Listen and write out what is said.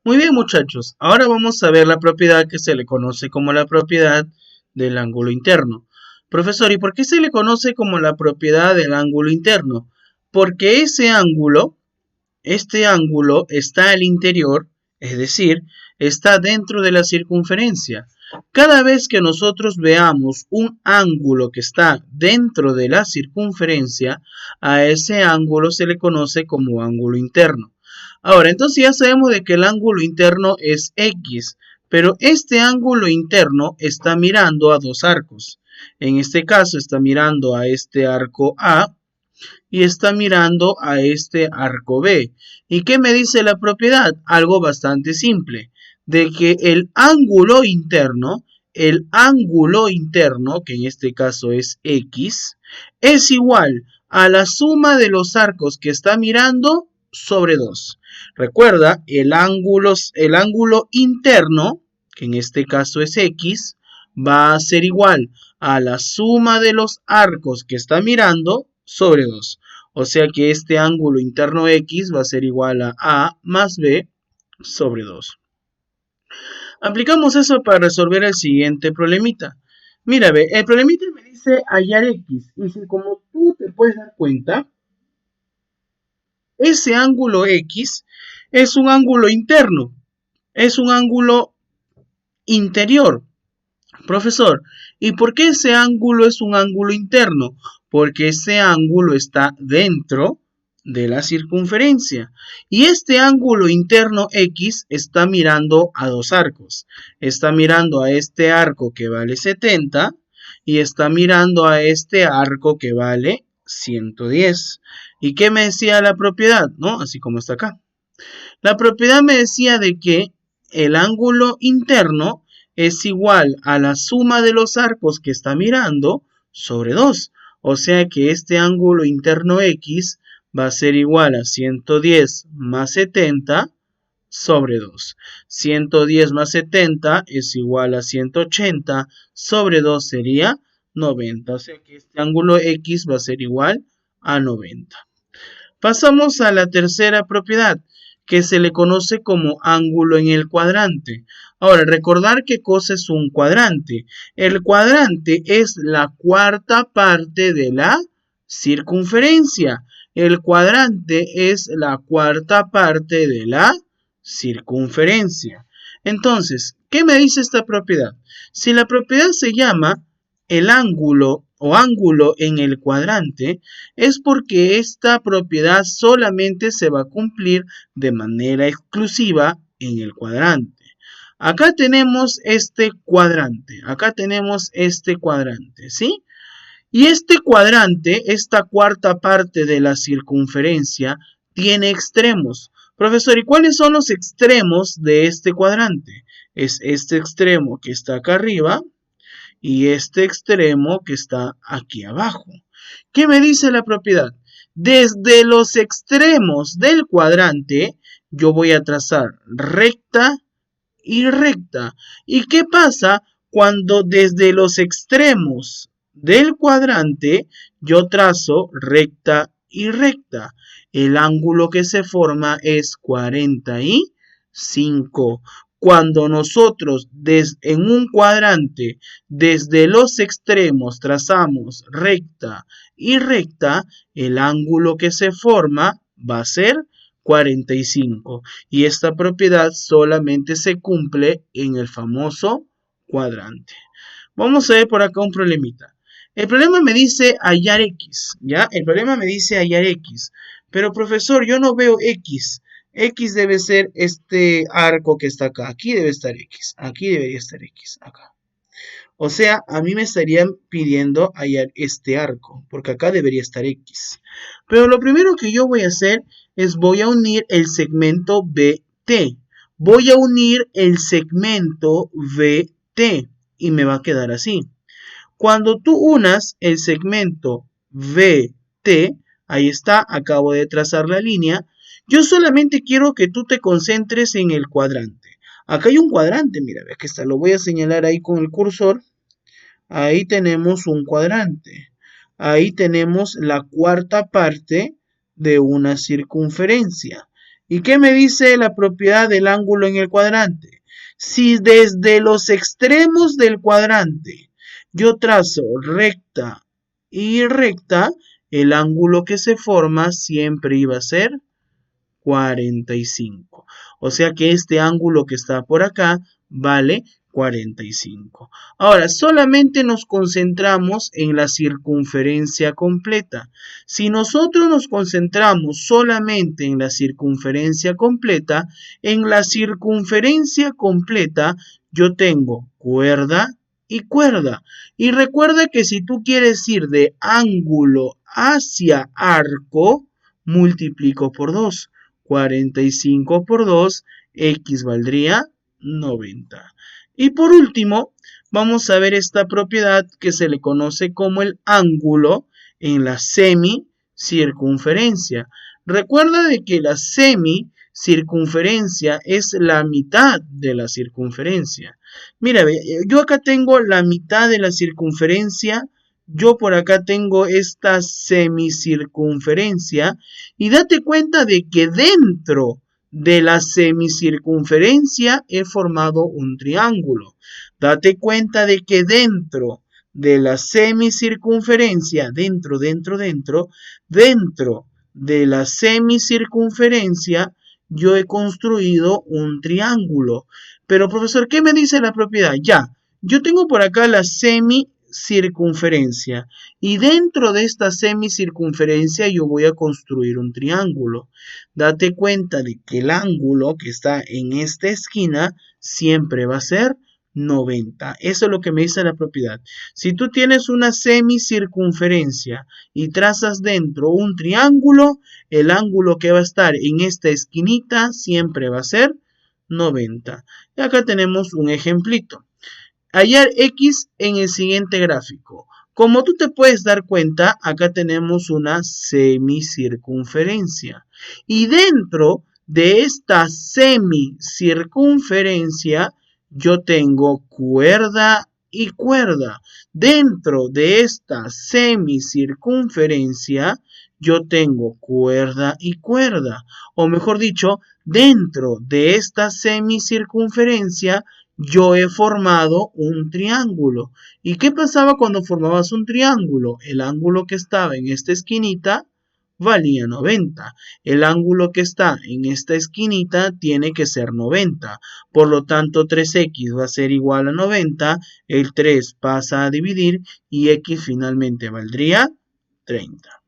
Muy bien, muchachos. Ahora vamos a ver la propiedad que se le conoce como la propiedad del ángulo interno. Profesor, ¿y por qué se le conoce como la propiedad del ángulo interno? Porque este ángulo está al interior, es decir, está dentro de la circunferencia. Cada vez que nosotros veamos un ángulo que está dentro de la circunferencia, a ese ángulo se le conoce como ángulo interno. Ahora, entonces ya sabemos de que el ángulo interno es X, pero este ángulo interno está mirando a dos arcos. En este caso está mirando a este arco A y está mirando a este arco B. ¿Y qué me dice la propiedad? Algo bastante simple, de que el ángulo interno, que en este caso es X, es igual a la suma de los arcos que está mirando sobre 2. Recuerda, el ángulo interno, que en este caso es X, va a ser igual a la suma de los arcos que está mirando sobre 2. O sea que este ángulo interno X va a ser igual a más B sobre 2. Aplicamos eso para resolver el siguiente problemita. Mira, ve, el problemita me dice hallar X. Y si como tú te puedes dar cuenta, ese ángulo X es un ángulo interno, es un ángulo interior. Profesor, ¿y por qué ese ángulo es un ángulo interno? Porque ese ángulo está dentro de la circunferencia. Y este ángulo interno X está mirando a dos arcos. Está mirando a este arco que vale 70 y está mirando a este arco que vale 110. ¿Y qué me decía la propiedad? ¿No? Así como está acá. La propiedad me decía de que el ángulo interno es igual a la suma de los arcos que está mirando sobre 2. O sea que este ángulo interno X va a ser igual a 110 más 70 sobre 2. 110 más 70 es igual a 180 sobre 2 sería 90. O sea que este ángulo X va a ser igual a 90. Pasamos a la tercera propiedad, que se le conoce como ángulo en el cuadrante. Ahora, recordar qué cosa es un cuadrante. El cuadrante es la cuarta parte de la circunferencia. El cuadrante es la cuarta parte de la circunferencia. Entonces, ¿qué me dice esta propiedad? Si la propiedad se llama el ángulo o ángulo en el cuadrante, es porque esta propiedad solamente se va a cumplir de manera exclusiva en el cuadrante. Acá tenemos este cuadrante, ¿sí? Y este cuadrante, esta cuarta parte de la circunferencia, tiene extremos. Profesor, ¿y cuáles son los extremos de este cuadrante? Es este extremo que está acá arriba y este extremo que está aquí abajo. ¿Qué me dice la propiedad? Desde los extremos del cuadrante, yo voy a trazar recta y recta. ¿Y qué pasa cuando desde los extremos del cuadrante yo trazo recta y recta? El ángulo que se forma es 45. Cuando nosotros en un cuadrante desde los extremos trazamos recta y recta, el ángulo que se forma va a ser 45. Y esta propiedad solamente se cumple en el famoso cuadrante. Vamos a ver por acá un problemita. El problema me dice hallar X, ¿ya? El problema me dice hallar X. Pero profesor, yo no veo X. X debe ser este arco que está acá. Aquí debe estar X. Aquí debería estar X. Acá. O sea, a mí me estarían pidiendo hallar este arco, porque acá debería estar X. Pero lo primero que yo voy a hacer es voy a unir el segmento BT. Voy a unir el segmento VT y me va a quedar así. Cuando tú unas el segmento VT, ahí está, acabo de trazar la línea, yo solamente quiero que tú te concentres en el cuadrante. Acá hay un cuadrante, mira, aquí está, lo voy a señalar ahí con el cursor. Ahí tenemos un cuadrante. Ahí tenemos la cuarta parte de una circunferencia. ¿Y qué me dice la propiedad del ángulo en el cuadrante? Si desde los extremos del cuadrante yo trazo recta y recta, el ángulo que se forma siempre iba a ser 45. O sea que este ángulo que está por acá vale 45. Ahora, solamente nos concentramos en la circunferencia completa. Si nosotros nos concentramos solamente en la circunferencia completa, yo tengo cuerda y cuerda. Y recuerda que si tú quieres ir de ángulo hacia arco, multiplico por 2. 45 por 2, x valdría 90. Y por último, vamos a ver esta propiedad que se le conoce como el ángulo en la semicircunferencia. Recuerda de que la semicircunferencia es la mitad de la circunferencia. Mira, yo acá tengo la mitad de la circunferencia, yo por acá tengo esta semicircunferencia y date cuenta de que dentro de la semicircunferencia he formado un triángulo. Date cuenta de que dentro de la semicircunferencia, dentro de la semicircunferencia, yo he construido un triángulo. Pero profesor, ¿qué me dice la propiedad? Ya, yo tengo por acá la semicircunferencia y dentro de esta semicircunferencia yo voy a construir un triángulo. Date cuenta de que el ángulo que está en esta esquina siempre va a ser 90. Eso es lo que me dice la propiedad. Si tú tienes una semicircunferencia y trazas dentro un triángulo, el ángulo que va a estar en esta esquinita siempre va a ser 90. Y acá tenemos un ejemplito. Hallar X en el siguiente gráfico. Como tú te puedes dar cuenta, acá tenemos una semicircunferencia. Y dentro de esta semicircunferencia, yo tengo cuerda y cuerda. Dentro de esta semicircunferencia, yo tengo cuerda y cuerda. O mejor dicho, dentro de esta semicircunferencia, yo he formado un triángulo. ¿Y qué pasaba cuando formabas un triángulo? El ángulo que estaba en esta esquinita valía 90. El ángulo que está en esta esquinita tiene que ser 90. Por lo tanto, 3x va a ser igual a 90. El 3 pasa a dividir y x finalmente valdría 30.